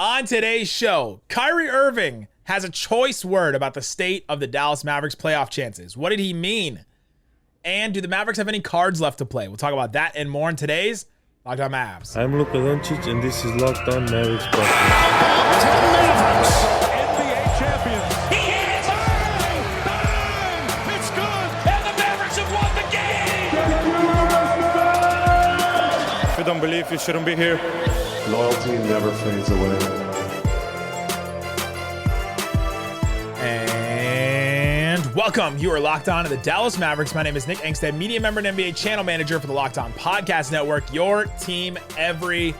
On today's show, Kyrie Irving has a choice word about the state of the Dallas Mavericks playoff chances. What did he mean? And do the Mavericks have any cards left to play? We'll talk about that and more in today's Locked On Mavs. I'm Luka Doncic, and this is Locked On Mavericks. Mavericks, NBA champions. He hits! Bang! It's good! And the Mavericks have won the game! If you don't believe, you shouldn't be here. Loyalty never fades away. And welcome. You are locked on to the Dallas Mavericks. My name is Nick Angstadt, media member and NBA channel manager for the Locked On Podcast Network, your team every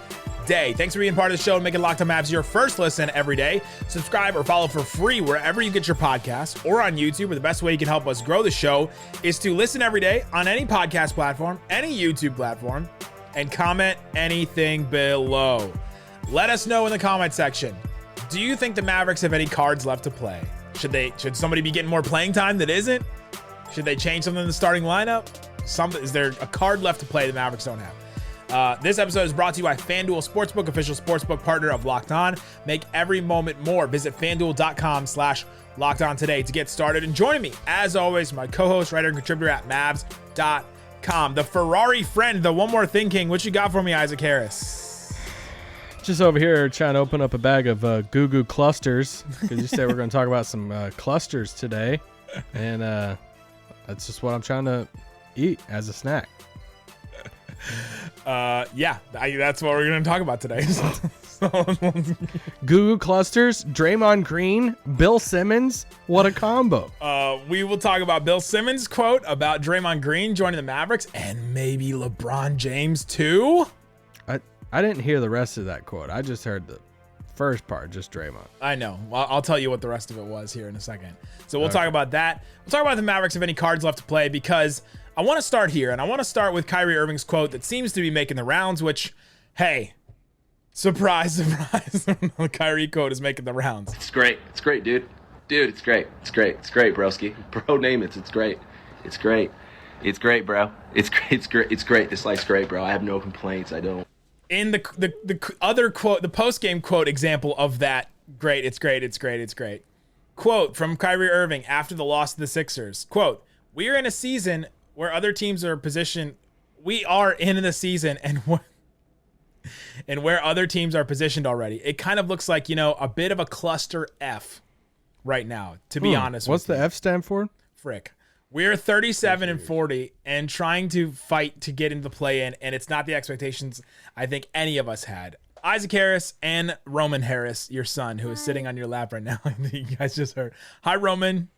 day. Thanks for being part of the show and making Locked On Mavs your first listen every day. Subscribe or follow for free wherever you get your podcasts or on YouTube, where the best way you can help us grow the show is to listen every day on any podcast platform, any YouTube platform, and comment anything below. Let us know in the comment section. Do you think the Mavericks have any cards left to play? Should somebody be getting more playing time that isn't? Should they change something in the starting lineup? Is there a card left to play the Mavericks don't have? This episode is brought to you by FanDuel Sportsbook, official sportsbook partner of Locked On. Make every moment more. Visit FanDuel.com/LockedOn today to get started. And join me, as always, my co-host, writer, and contributor at Mavs.com. The Ferrari friend, the One More Thing King. What you got for me, Isaac Harris? Just over here trying to open up a bag of Goo Goo Clusters, because you said we're going to talk about some clusters today, and that's just what I'm trying to eat as a snack. That's what we're going to talk about today. Goo Goo Clusters, Draymond Green, Bill Simmons. What a combo. We will talk about Bill Simmons' quote about Draymond Green joining the Mavericks, and maybe LeBron James too. I didn't hear the rest of that quote. I just heard the first part, just Draymond. I know. Well, I'll tell you what the rest of it was here in a second. So we'll talk about that. We'll talk about the Mavericks have any cards left to play, because I want to start here, and I want to start with Kyrie Irving's quote that seems to be making the rounds, which, hey, surprise, surprise. The Kyrie quote is making the rounds. It's great. It's great, dude. Dude, it's great. It's great. It's great, broski. Bro, name it. It's great. It's great. It's great, bro. It's great. It's great. It's great. This life's great, bro. I have no complaints. I don't. In the other quote, the post-game quote example of that, great, it's great, it's great, it's great. Quote from Kyrie Irving after the loss to the Sixers. Quote, "We are in a season where other teams are positioned. We are in the season and where other teams are positioned already. It kind of looks like, a bit of a cluster F right now, to be honest. What's the F stand for? Frick. We're 37-40 and trying to fight to get into the play-in, and it's not the expectations I think any of us had. Isaac Harris and Roman Harris, your son, who is sitting on your lap right now. You guys just heard. Hi, Roman.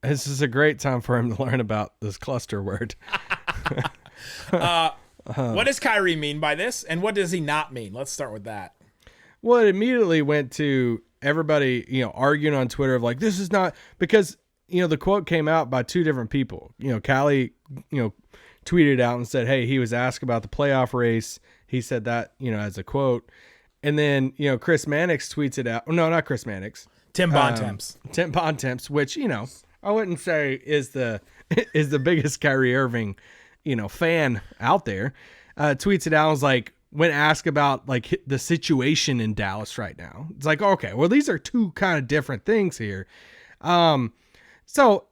This is a great time for him to learn about this cluster word. What does Kyrie mean by this, and what does he not mean? Let's start with that. Well, it immediately went to everybody, arguing on Twitter of like, this is not, because the quote came out by two different people. Callie, tweeted out and said, hey, he was asked about the playoff race. He said that, as a quote. And then, Chris Mannix tweets it out. No, not Chris Mannix. Tim Bontemps. Tim Bontemps, which, I wouldn't say is the biggest Kyrie Irving, fan out there. Tweets it out and was like, when asked about like the situation in Dallas right now, it's like, okay, well, these are two kind of different things here. So,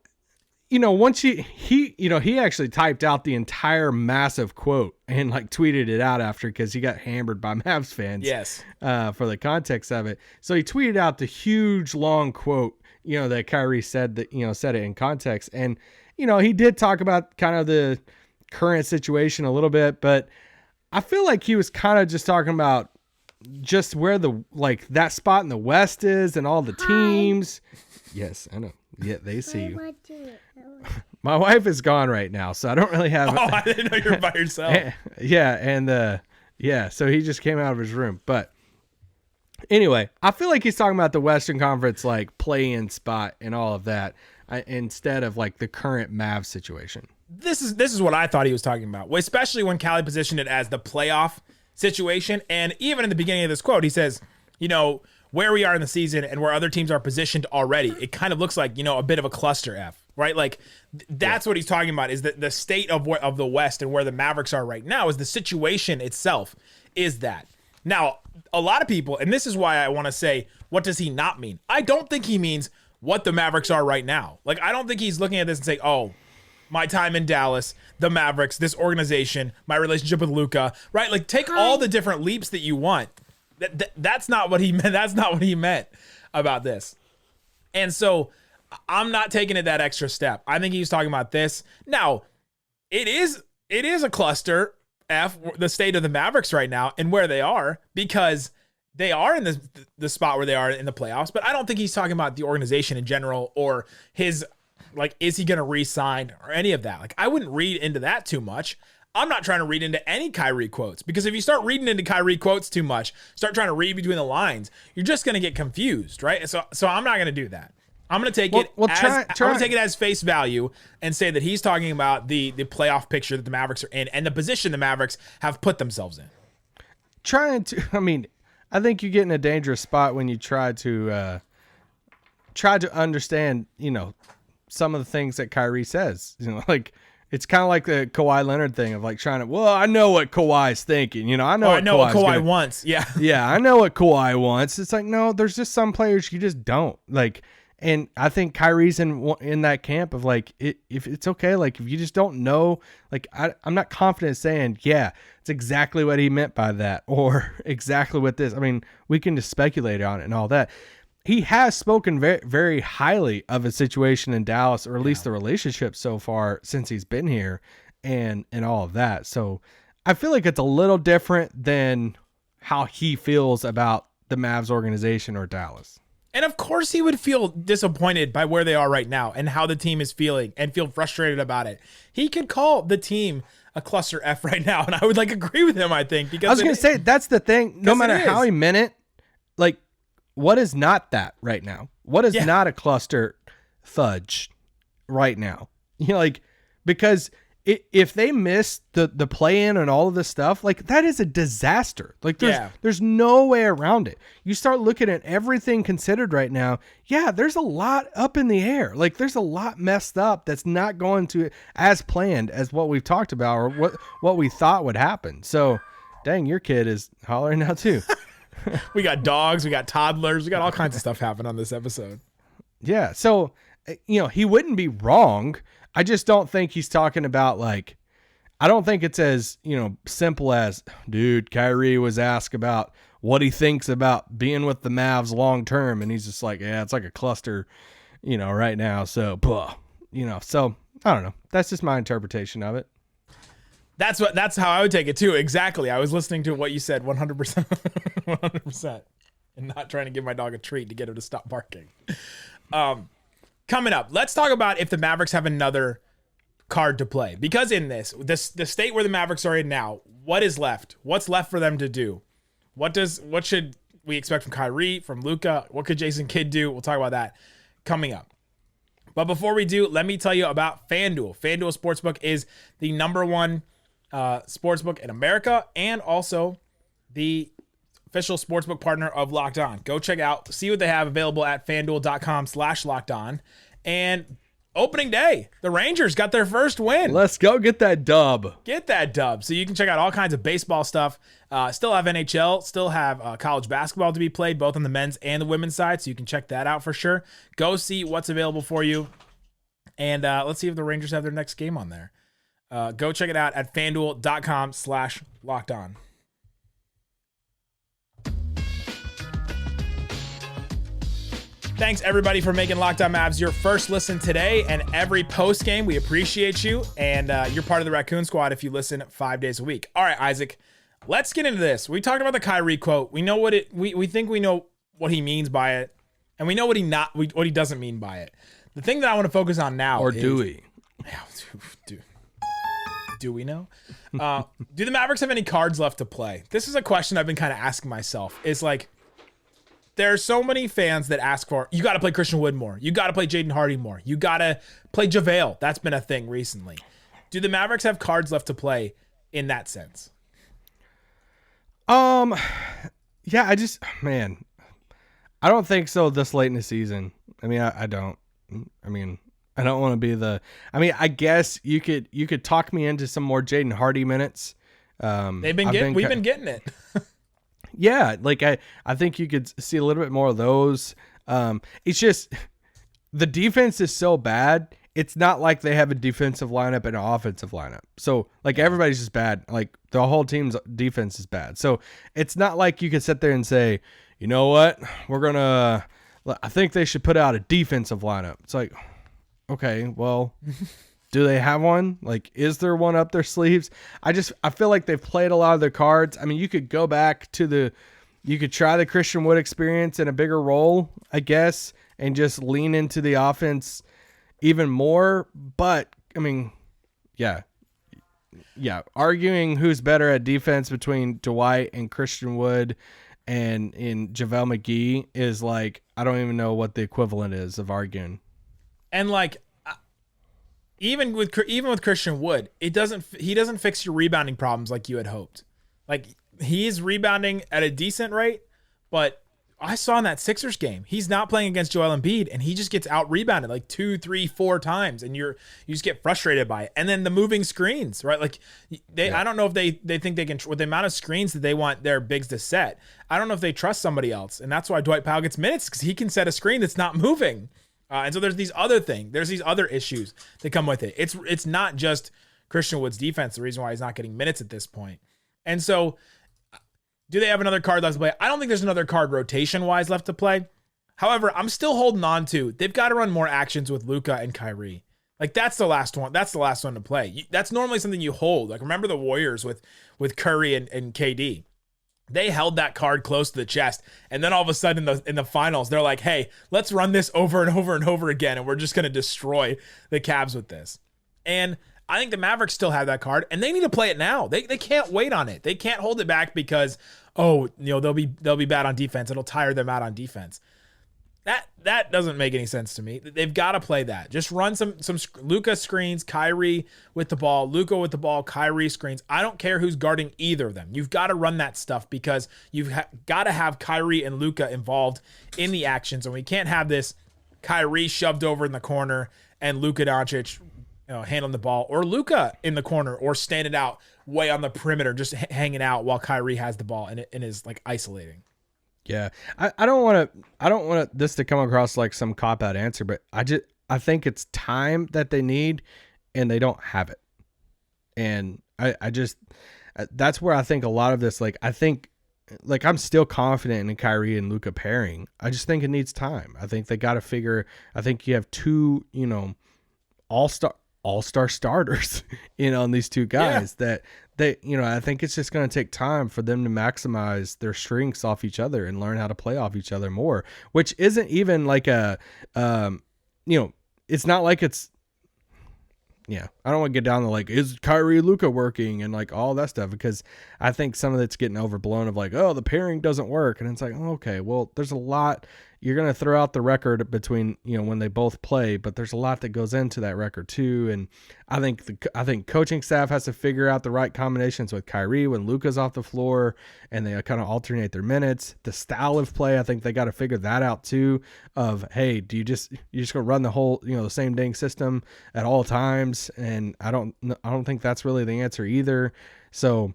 once he actually typed out the entire massive quote and like tweeted it out after, because he got hammered by Mavs fans. Yes. For the context of it. So he tweeted out the huge long quote, that Kyrie said that, said it in context. And, he did talk about kind of the current situation a little bit, but I feel like he was kind of just talking about just where that spot in the West is and all the teams. Yes, I know. Yeah, they see you. My wife is gone right now, so I don't really have. Oh, I didn't know you were by yourself. So he just came out of his room. But anyway, I feel like he's talking about the Western Conference play-in spot and all of that, instead of the current Mavs situation. This is what I thought he was talking about, especially when Callie positioned it as the playoff situation. And even in the beginning of this quote, he says, where we are in the season and where other teams are positioned already, it kind of looks like, a bit of a cluster F, right? That's what he's talking about, is that the state of the West and where the Mavericks are right now is the situation itself is that. Now, a lot of people, and this is why I want to say, what does he not mean? I don't think he means what the Mavericks are right now. Like, I don't think he's looking at this and saying, oh, my time in Dallas, the Mavericks, this organization, my relationship with Luka, right? Like, take all the different leaps that you want. That's not what he meant. That's not what he meant about this. And so I'm not taking it that extra step. I think he's talking about this. Now, it is a cluster F, the state of the Mavericks right now and where they are, because they are in the spot where they are in the playoffs. But I don't think he's talking about the organization in general or his, like, is he going to re-sign or any of that. Like, I wouldn't read into that too much. I'm not trying to read into any Kyrie quotes, because if you start reading into Kyrie quotes too much, start trying to read between the lines, you're just going to get confused, right? So I'm not going to do that. I'm going to take I'm going to take it as face value and say that he's talking about the playoff picture that the Mavericks are in and the position the Mavericks have put themselves in. I think you get in a dangerous spot when you try to understand, some of the things that Kyrie says, like, it's kind of like the Kawhi Leonard thing of like trying to, I know what Kawhi's thinking, I know what Kawhi wants. Yeah. Yeah. I know what Kawhi wants. It's like, no, there's just some players you just don't like. And I think Kyrie's in that camp of like, if it's okay, like if you just don't know, like I'm not confident saying, yeah, it's exactly what he meant by that or exactly what this. I mean, we can just speculate on it and all that. He has spoken very, very highly of his situation in Dallas, or at least the relationship so far since he's been here and all of that. So I feel like it's a little different than how he feels about the Mavs organization or Dallas. And of course he would feel disappointed by where they are right now and how the team is feeling and feel frustrated about it. He could call the team a cluster F right now, and I would agree with him, I think. Because I was going to say, that's the thing. No matter how he meant it, like, what is not that right now? What is not a cluster fudge right now? Because if they miss the play-in and all of this stuff, like, that is a disaster. Like, there's no way around it. You start looking at everything considered right now. Yeah, there's a lot up in the air. Like, there's a lot messed up that's not going to as planned as what we've talked about or what we thought would happen. So, dang, your kid is hollering now too. We got dogs, we got toddlers, we got all kinds of stuff happening on this episode. Yeah, so, he wouldn't be wrong. I just don't think he's talking about, like, I don't think it's as, simple as, dude, Kyrie was asked about what he thinks about being with the Mavs long term. And he's just like, yeah, it's like a cluster, right now. So, so I don't know. That's just my interpretation of it. That's how I would take it too. Exactly. I was listening to what you said 100%, 100%, and not trying to give my dog a treat to get him to stop barking. Coming up, let's talk about if the Mavericks have another card to play. Because in the state where the Mavericks are in now, what is left? What's left for them to do? What should we expect from Kyrie, from Luka? What could Jason Kidd do? We'll talk about that coming up. But before we do, let me tell you about FanDuel. FanDuel Sportsbook is the number one sportsbook in America and also the official sportsbook partner of Locked On. Go check out, see what they have available at fanduel.com/lockedon. And opening day, the Rangers got their first win. Let's go get that dub. So you can check out all kinds of baseball stuff. Still have NHL, still have college basketball to be played, both on the men's and the women's side. So you can check that out for sure. Go see what's available for you. And let's see if the Rangers have their next game on there. Go check it out at fanduel.com/lockedon. Thanks, everybody, for making Locked On Mavs your first listen today and every post game. We appreciate you, and you're part of the Raccoon Squad if you listen 5 days a week. All right, Isaac, let's get into this. We talked about the Kyrie quote. We know what we think we know what he means by it, and we know what he doesn't mean by it. The thing that I want to focus on now, or do we? Do we know? Do the Mavericks have any cards left to play? This is a question I've been kind of asking myself. It's like, there are so many fans that ask for, you got to play Christian Wood more. You got to play Jayden Hardy more. You got to play JaVale. That's been a thing recently. Do the Mavericks have cards left to play in that sense? Yeah, I don't think so this late in the season. I mean, I don't. I mean, I don't want to be I guess you could talk me into some more Jayden Hardy minutes. We've been getting it. Yeah, like I think you could see a little bit more of those. It's just the defense is so bad. It's not like they have a defensive lineup and an offensive lineup. So like everybody's just bad. Like the whole team's defense is bad. So it's not like you could sit there and say, you know what, I think they should put out a defensive lineup. It's like, okay, well, do they have one? Like, is there one up their sleeves? I feel like they've played a lot of their cards. I mean, you could go back to you could try the Christian Wood experience in a bigger role, I guess, and just lean into the offense even more. But I mean, yeah. Arguing who's better at defense between Dwight and Christian Wood and in JaVale McGee is like, I don't even know what the equivalent is of arguing. And like, even with Christian Wood, he doesn't fix your rebounding problems like you had hoped. Like, he's rebounding at a decent rate, but I saw in that Sixers game, he's not playing against Joel Embiid, and he just gets out rebounded like 2, 3, 4 times, and you just get frustrated by it. And then the moving screens, right? Like I don't know if they think they can, with the amount of screens that they want their bigs to set, I don't know if they trust somebody else, and that's why Dwight Powell gets minutes, because he can set a screen that's not moving. And so there's these other issues that come with it. It's not just Christian Wood's defense, the reason why he's not getting minutes at this point. And so, do they have another card left to play? I don't think there's another card rotation-wise left to play. However, I'm still holding on to, they've got to run more actions with Luka and Kyrie. Like, that's the last one. That's the last one to play. That's normally something you hold. Like, remember the Warriors with Curry and KD. They held that card close to the chest, and then all of a sudden in the finals, they're like, hey, let's run this over and over and over again, and we're just going to destroy the Cavs with this. And I think the Mavericks still have that card, and they need to play it now. They can't wait on it. They can't hold it back because, they'll be bad on defense. It'll tire them out on defense. That doesn't make any sense to me. They've got to play that. Just run some Luka screens, Kyrie with the ball, Luka with the ball, Kyrie screens. I don't care who's guarding either of them. You've got to run that stuff because you've got to have Kyrie and Luka involved in the actions, and we can't have this Kyrie shoved over in the corner and Luka Doncic handling the ball, or Luka in the corner or standing out way on the perimeter, just hanging out while Kyrie has the ball and is like isolating. Yeah, I don't want this to come across like some cop-out answer, but I think it's time that they need, and they don't have it. And I just that's where I think a lot of this, like, I think, like, I'm still confident in Kyrie and Luka pairing. I just think it needs time. I think they got to figure. I think you have two, all-star starters, in these two guys that they, I think it's just going to take time for them to maximize their strengths off each other and learn how to play off each other more, which isn't even like it's not like it's, I don't want to get down to like, is Kyrie and Luka working and like all that stuff, because I think some of it's getting overblown of like, oh, the pairing doesn't work. And it's like, oh, okay, well, there's a lot. You're going to throw out the record between, when they both play, but there's a lot that goes into that record too. And I think coaching staff has to figure out the right combinations with Kyrie when Luka's off the floor, and they kind of alternate their minutes. The style of play, I think they got to figure that out too, of, hey, you just go run the whole, the same dang system at all times. And I don't think that's really the answer either. So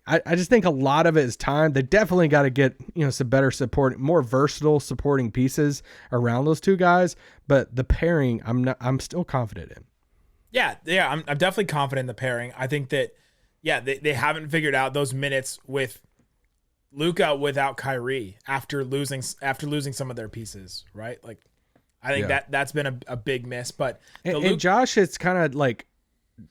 I just think a lot of it is time. They definitely got to get, some better support, more versatile supporting pieces around those two guys. But the pairing, I'm still confident in. Yeah, I'm definitely confident in the pairing. I think that, they haven't figured out those minutes with Luka without Kyrie after losing some of their pieces, right? Like, I think that's been a big miss. But and Josh, it's kind of like,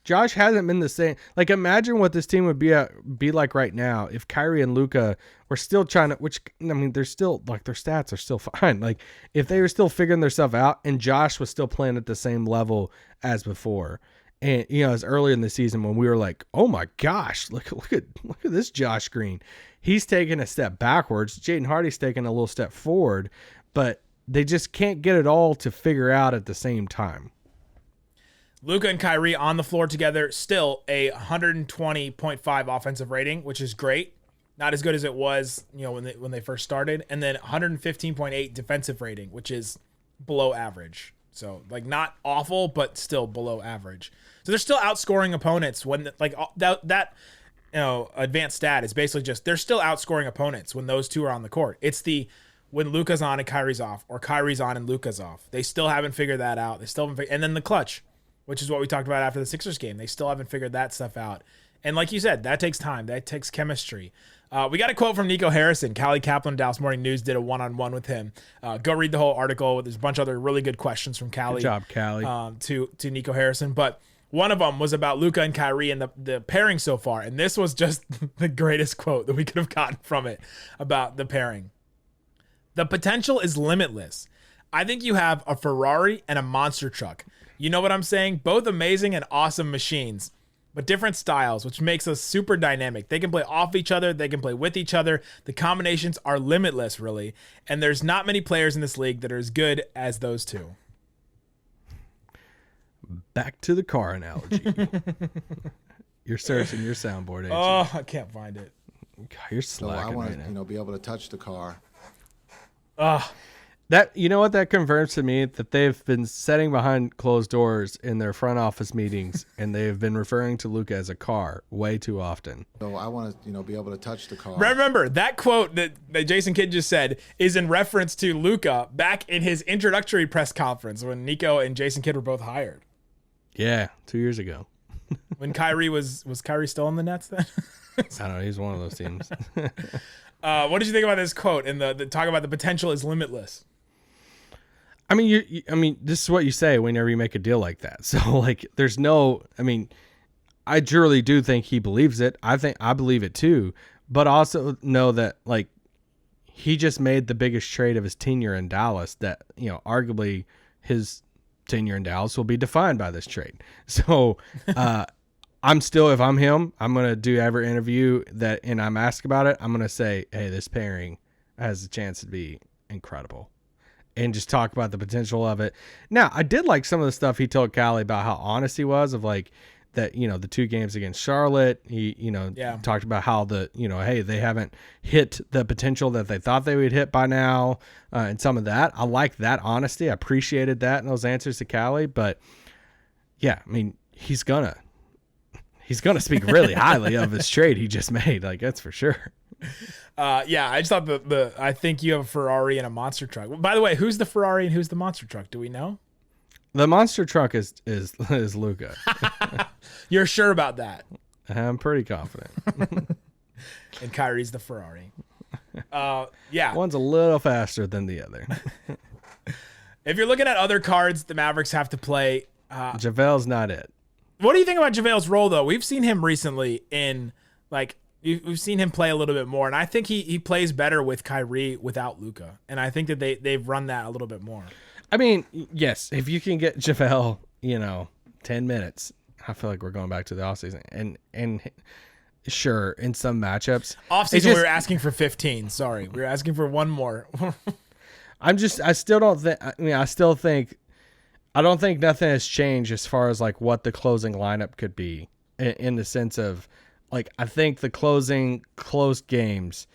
Josh hasn't been the same. Like, imagine what this team would be like right now if Kyrie and Luka were still trying to, which, I mean, they're still, like, their stats are still fine. Like, if they were still figuring themselves out and Josh was still playing at the same level as before. And, as earlier in the season when we were like, oh my gosh, look at this Josh Green. He's taking a step backwards. Jayden Hardy's taking a little step forward, but they just can't get it all to figure out at the same time. Luka and Kyrie on the floor together, still a 120.5 offensive rating, which is great. Not as good as it was, when they first started. And then 115.8 defensive rating, which is below average. So, like, not awful, but still below average. So they're still outscoring opponents when, like, that advanced stat is basically just they're still outscoring opponents when those two are on the court. It's when Luka's on and Kyrie's off, or Kyrie's on and Luka's off. They still haven't figured that out. They still haven't and then the clutch, which is what we talked about after the Sixers game. They still haven't figured that stuff out. And like you said, that takes time. That takes chemistry. We got a quote from Nico Harrison. Callie Kaplan, Dallas Morning News, did a one-on-one with him. Go read the whole article. There's a bunch of other really good questions from Callie. Good job, Callie. To Nico Harrison. But one of them was about Luka and Kyrie and the pairing so far. And this was just the greatest quote that we could have gotten from it about the pairing. The potential is limitless. I think you have a Ferrari and a monster truck. You know what I'm saying? Both amazing and awesome machines, but different styles, which makes us super dynamic. They can play off each other. They can play with each other. The combinations are limitless, really. And there's not many players in this league that are as good as those two. Back to the car analogy. You're searching your soundboard, ain't you? Oh, I can't find it. God, you're So slacking I want right to, now. be able to touch the car. That, you know what that confirms to me? That they've been sitting behind closed doors in their front office meetings, and they've been referring to Luka as a car way too often. So I want to, be able to touch the car. Remember, that quote that Jason Kidd just said is in reference to Luka back in his introductory press conference when Nico and Jason Kidd were both hired. Yeah, 2 years ago. When Kyrie was Kyrie still in the Nets then? I don't know. He's one of those teams. What did you think about this quote and the talk about the potential is limitless? I mean, this is what you say whenever you make a deal like that. So, like, there's no. I mean, I truly do think he believes it. I believe it too. But also know that, like, he just made the biggest trade of his tenure in Dallas. That, arguably his tenure in Dallas will be defined by this trade. So, I'm still, if I'm him, I'm going to do every interview and I'm asked about it. I'm going to say, hey, this pairing has a chance to be incredible, and just talk about the potential of it. Now, I did like some of the stuff he told Callie about how honest he was of like that, the 2 games against Charlotte. He, talked about how hey, they haven't hit the potential that they thought they would hit by now. And some of that, I like that honesty. I appreciated that in those answers to Callie, but yeah, I mean, he's gonna speak really highly of his trade he just made. Like, that's for sure. Yeah, I just thought I think you have a Ferrari and a monster truck. By the way, who's the Ferrari and who's the monster truck? Do we know? The monster truck is Luka. You're sure about that? I'm pretty confident. And Kyrie's the Ferrari. Yeah. One's a little faster than the other. If you're looking at other cards the Mavericks have to play, JaVale's not it. What do you think about JaVale's role, though? We've seen him recently in, like, we've seen him play a little bit more, and I think he plays better with Kyrie without Luka, and I think that they've run that a little bit more. I mean, yes, if you can get JaVale, 10 minutes, I feel like we're going back to the offseason. And sure, in some matchups. Offseason, we were asking for 15. Sorry. We were asking for one more. I don't think nothing has changed as far as like what the closing lineup could be in the sense of like, I think the closed games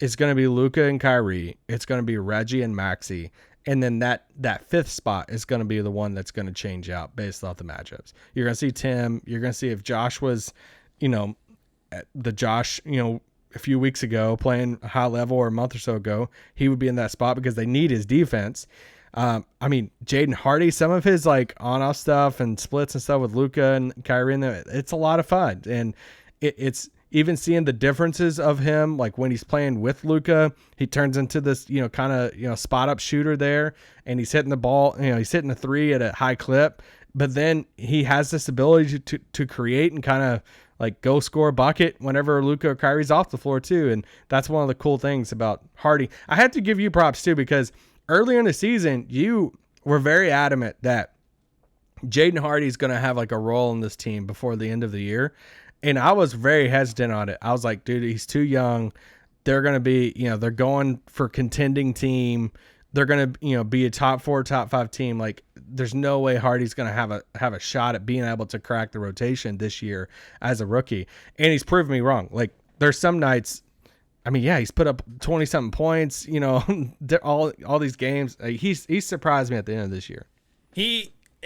is going to be Luka and Kyrie. It's going to be Reggie and Maxey. And then that 5th spot is going to be the one that's going to change out based off the matchups. You're going to see Tim. You're going to see if Josh was, the Josh, a few weeks ago playing high level or a month or so ago, he would be in that spot because they need his defense. I mean, Jayden Hardy, some of his like on-off stuff and splits and stuff with Luka and Kyrie in there, it's a lot of fun. And it's even seeing the differences of him, like when he's playing with Luka, he turns into this, kind of, spot up shooter there, and he's hitting the ball, he's hitting a 3 at a high clip, but then he has this ability to create and kind of like go score a bucket whenever Luka or Kyrie's off the floor too. And that's one of the cool things about Hardy. I had to give you props too, because earlier in the season, you were very adamant that Jayden Hardy is going to have like a role in this team before the end of the year. And I was very hesitant on it. I was like, dude, he's too young. They're going to be, they're going for contending team. They're going to, be a top 4, top 5 team. Like, there's no way Hardy's going to have a shot at being able to crack the rotation this year as a rookie. And he's proven me wrong. Like, there's some nights, I mean, yeah, he's put up 20-something points, all these games. He's surprised me at the end of this year.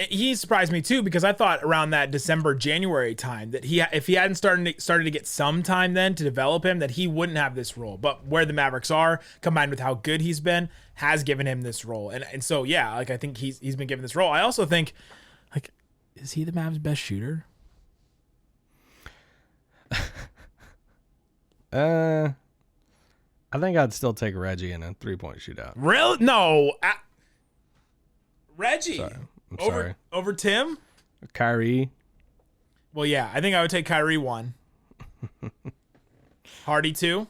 he surprised me too, because I thought around that December, January time that if he hadn't started to get some time then to develop him, that he wouldn't have this role. But where the Mavericks are, combined with how good he's been, has given him this role. And so, yeah, like I think he's been given this role. I also think, like, is he the Mavs' best shooter? I think I'd still take Reggie in a 3-point shootout. Real? No. Reggie. Sorry. I'm sorry. Over Tim? Kyrie. Well, yeah, I think I would take Kyrie 1. Hardy 2.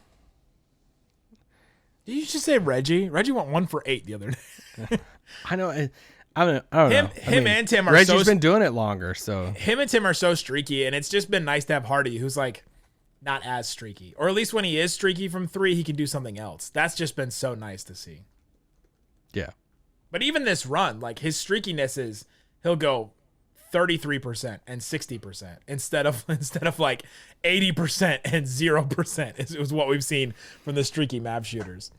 Did you just say Reggie? Reggie went 1 for 8 the other day. I know. I don't know. Him and Tim are Reggie's been doing it longer, so. Him and Tim are so streaky, and it's just been nice to have Hardy, who's like not as streaky. Or at least when he is streaky from 3, he can do something else. That's just been so nice to see. Yeah. But even this run, like his streakiness is he'll go 33% and 60% instead of like 80% and 0% is what we've seen from the streaky Mav shooters.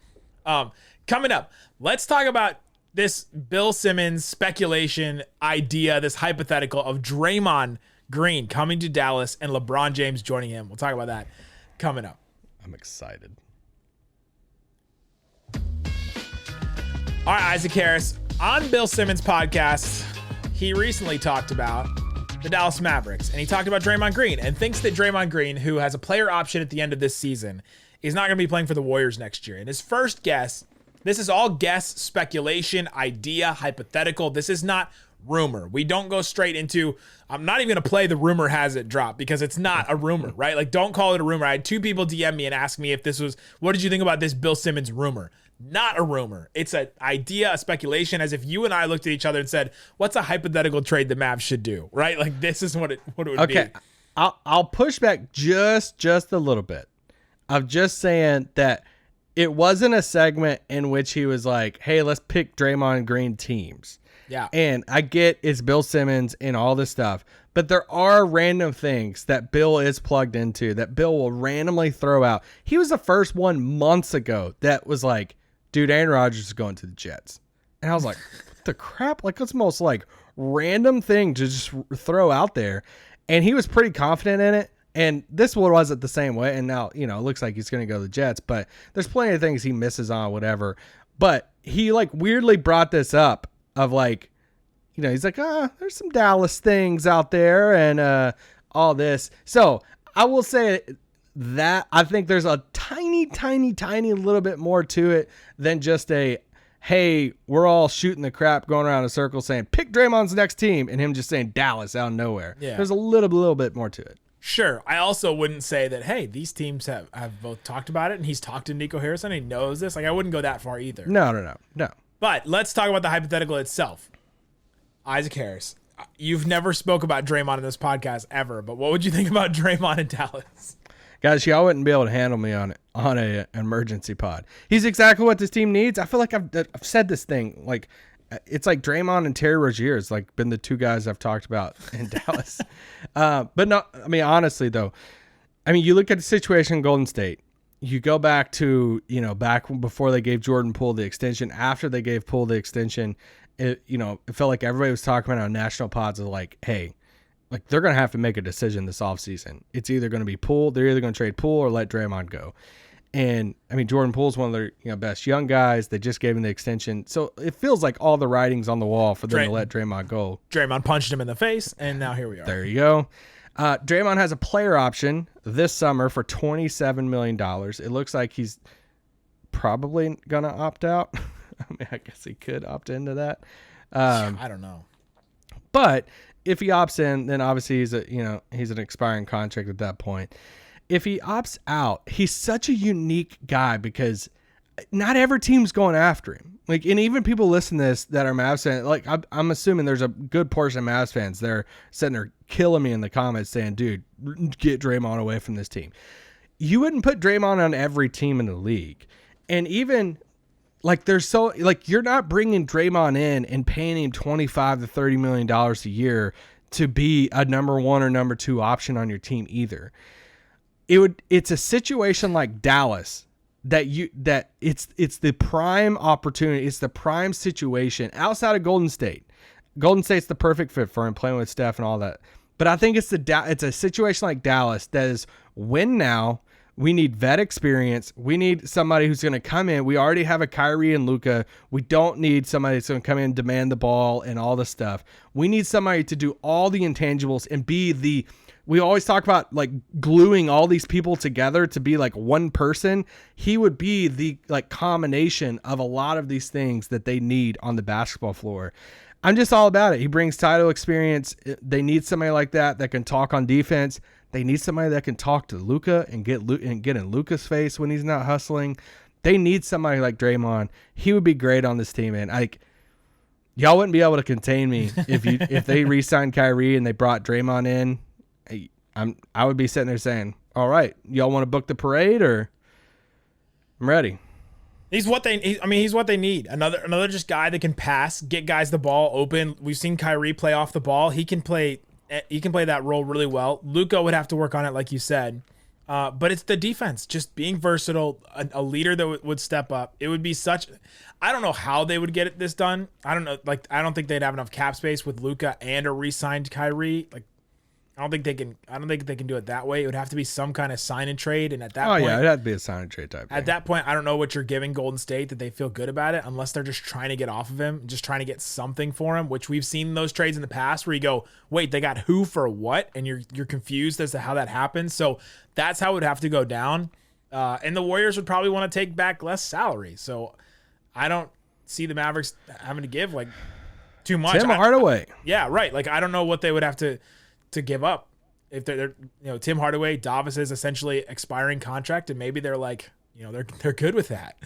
Coming up, let's talk about this Bill Simmons speculation idea, this hypothetical of Draymond Green coming to Dallas and LeBron James joining him. We'll talk about that coming up. I'm excited. All right, Isaac Harris. On Bill Simmons' podcast, he recently talked about the Dallas Mavericks, and he talked about Draymond Green and thinks that Draymond Green, who has a player option at the end of this season, is not going to be playing for the Warriors next year. And his first guess, this is all guess, speculation, idea, hypothetical. This is not rumor. We don't go straight into, I'm not even going to play the rumor has it drop because it's not a rumor, right? Like, don't call it a rumor. I had 2 people DM me and ask me if this was, what did you think about this Bill Simmons rumor? Not a rumor. It's an idea, a speculation, as if you and I looked at each other and said, what's a hypothetical trade the Mavs should do, right? Like, this is what it would be. Okay, I'll push back just a little bit of just saying that it wasn't a segment in which he was like, hey, let's pick Draymond Green teams. Yeah. And I get it's Bill Simmons and all this stuff, but there are random things that Bill is plugged into that Bill will randomly throw out. He was the first one months ago that was like, dude, Aaron Rodgers is going to the Jets. And I was like, what the crap? Like, that's the most like random thing to just throw out there. And he was pretty confident in it. And this one wasn't the same way. And now, it looks like he's going to go to the Jets, but there's plenty of things he misses on, whatever. But he like weirdly brought this up of like, he's like, there's some Dallas things out there and all this. So I will say that I think there's a tiny little bit more to it than just a, hey, we're all shooting the crap going around in a circle saying, pick Draymond's next team, and him just saying Dallas out of nowhere. Yeah. There's a little bit more to it. Sure. I also wouldn't say that, hey, these teams have both talked about it, and he's talked to Nico Harrison, and he knows this. Like, I wouldn't go that far either. No. But let's talk about the hypothetical itself. Isaac Harris, you've never spoke about Draymond in this podcast ever, but what would you think about Draymond in Dallas? Guys, y'all wouldn't be able to handle me on an emergency pod. He's exactly what this team needs. I feel like I've said this thing. Like, it's like Draymond and Terry Rozier's like been the 2 guys I've talked about in Dallas. But no, I mean, honestly though, I mean, you look at the situation in Golden State. You go back to, back before they gave Jordan Poole the extension, after they gave Poole the extension, it felt like everybody was talking about on national pods of like, hey, like they're going to have to make a decision this offseason. It's either going to be Poole, they're either going to trade Poole or let Draymond go. And I mean, Jordan Poole's one of their best young guys. They just gave him the extension. So it feels like all the writing's on the wall for them to let Draymond go. Draymond punched him in the face, and now here we are. There you go. Draymond has a player option this summer for $27 million. It looks like he's probably going to opt out. I mean, I guess he could opt into that. I don't know. But if he opts in, then obviously he's an expiring contract at that point. If he opts out, he's such a unique guy because not every team's going after him. Like, and even people listen to this that are Mavs fans, like I'm assuming there's a good portion of Mavs fans they're sitting there killing me in the comments saying, dude, get Draymond away from this team. You wouldn't put Draymond on every team in the league. And even like you're not bringing Draymond in and paying him $25 to $30 million a year to be a number 1 or number 2 option on your team either. It's a situation like Dallas that it's the prime opportunity. It's the prime situation outside of Golden State. Golden State's the perfect fit for him, playing with Steph and all that. But I think it's a situation like Dallas that is win now. We need vet experience. We need somebody who's going to come in. We already have a Kyrie and Luka. We don't need somebody that's going to come in and demand the ball and all the stuff. We need somebody to do all the intangibles and be the – we always talk about like gluing all these people together to be like one person. He would be the like combination of a lot of these things that they need on the basketball floor. I'm just all about it. He brings title experience. They need somebody like that can talk on defense. They need somebody that can talk to Luka and get in Luka's face when he's not hustling. They need somebody like Draymond. He would be great on this team, man. Y'all wouldn't be able to contain me if they re-signed Kyrie and they brought Draymond in. I would be sitting there saying, "All right, y'all want to book the parade, or I'm ready." He's what they need. Another just guy that can pass, get guys the ball open. We've seen Kyrie play off the ball. He can play that role really well. Luka would have to work on it, like you said. But it's the defense, just being versatile, a leader that would step up. It would be I don't know how they would get this done. I don't know. Like, I don't think they'd have enough cap space with Luka and a re-signed Kyrie. Like, I don't think they can do it that way. It would have to be some kind of sign and trade. And at that point, it'd have to be a sign and trade type thing. At that point, I don't know what you're giving Golden State that they feel good about it, unless they're just trying to get off of him, just trying to get something for him, which we've seen those trades in the past where you go, wait, they got who for what? And you're confused as to how that happens. So that's how it would have to go down. And the Warriors would probably want to take back less salary. So I don't see the Mavericks having to give like too much. Tim Hardaway. Yeah, right. Like, I don't know what they would have to give up if they're Tim Hardaway. Davis is essentially expiring contract, and maybe they're like, they're good with that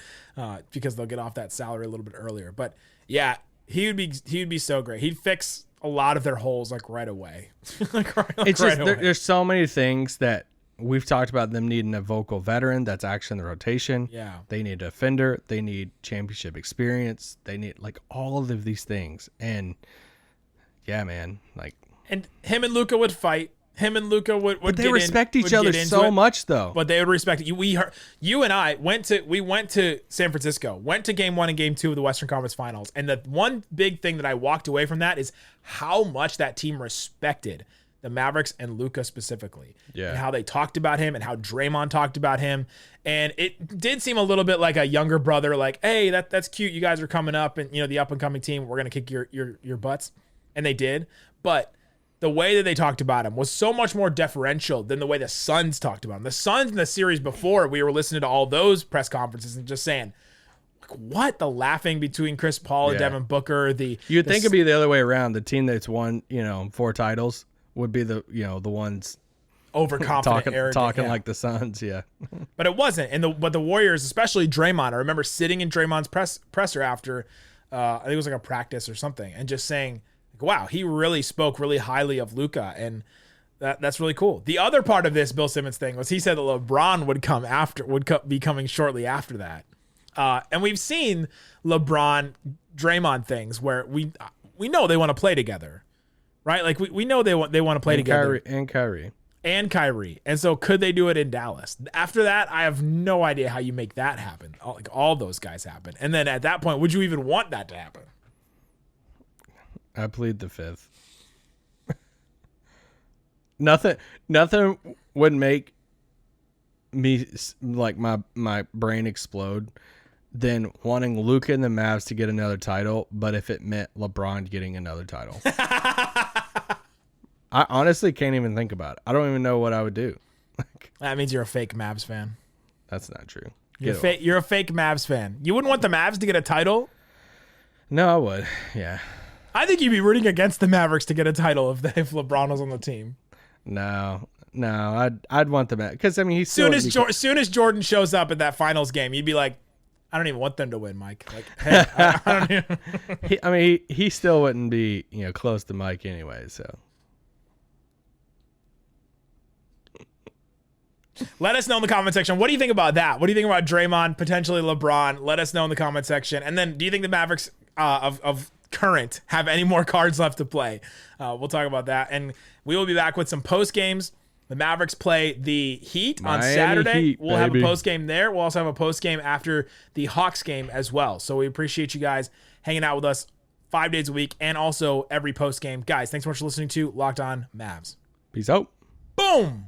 because they'll get off that salary a little bit earlier. But yeah, he would be so great. He'd fix a lot of their holes like right away. There's so many things that we've talked about them needing a vocal veteran that's actually in the rotation. Yeah, they need a defender. They need championship experience. They need like all of these things. And yeah, man, like. And him and Luka would fight. Him and Luka would. But they respect each other so much, though. But they would respect it. You and I went to San Francisco. Went to Game 1 and Game 2 of the Western Conference Finals. And the one big thing that I walked away from that is how much that team respected the Mavericks and Luka specifically. Yeah. And how they talked about him and how Draymond talked about him. And it did seem a little bit like a younger brother. Like, hey, that's cute. You guys are coming up, and the up and coming team. We're gonna kick your butts, and they did. But the way that they talked about him was so much more deferential than the way the Suns talked about him. The Suns in the series before, we were listening to all those press conferences and just saying, what? The laughing between Chris Paul and Devin Booker. You'd think it'd be the other way around. The team that's won, 4 titles would be the ones overconfident, talking like the Suns. Yeah. But it wasn't. But the Warriors, especially Draymond, I remember sitting in Draymond's presser after, I think it was like a practice or something, and just saying, wow, he really spoke really highly of Luka, and that's really cool. The other part of this Bill Simmons thing was he said that LeBron would be coming shortly after that. And we've seen LeBron Draymond things where we know they want to play together, right? Like we know they want to play together. Kyrie. And so could they do it in Dallas? After that, I have no idea how you make that happen. All those guys happen. And then at that point, would you even want that to happen? I plead the fifth. Nothing would make me like my brain explode than wanting Luka and the Mavs to get another title, but if it meant LeBron getting another title. I honestly can't even think about it. I don't even know what I would do. That means you're a fake Mavs fan. That's not true. You're a fake Mavs fan. You wouldn't want the Mavs to get a title? No, I would. Yeah. I think you'd be rooting against the Mavericks to get a title if LeBron was on the team. No, I'd want them because he's soon as Jordan shows up at that finals game, you'd be like, I don't even want them to win, Mike. Like, hey, I don't even. He still wouldn't be close to Mike anyway. So let us know in the comment section. What do you think about that? What do you think about Draymond, potentially LeBron? Let us know in the comment section. And then, do you think the Mavericks of current have any more cards left to play? We'll talk about that, and we will be back with some post games. The Mavericks play the Heat on Saturday. We'll have a post game there. We'll also have a post game after the Hawks game as well. So we appreciate you guys hanging out with us. 5 days a week, and also every post game. Guys, thanks so much for listening to Locked On Mavs. Peace out. Boom.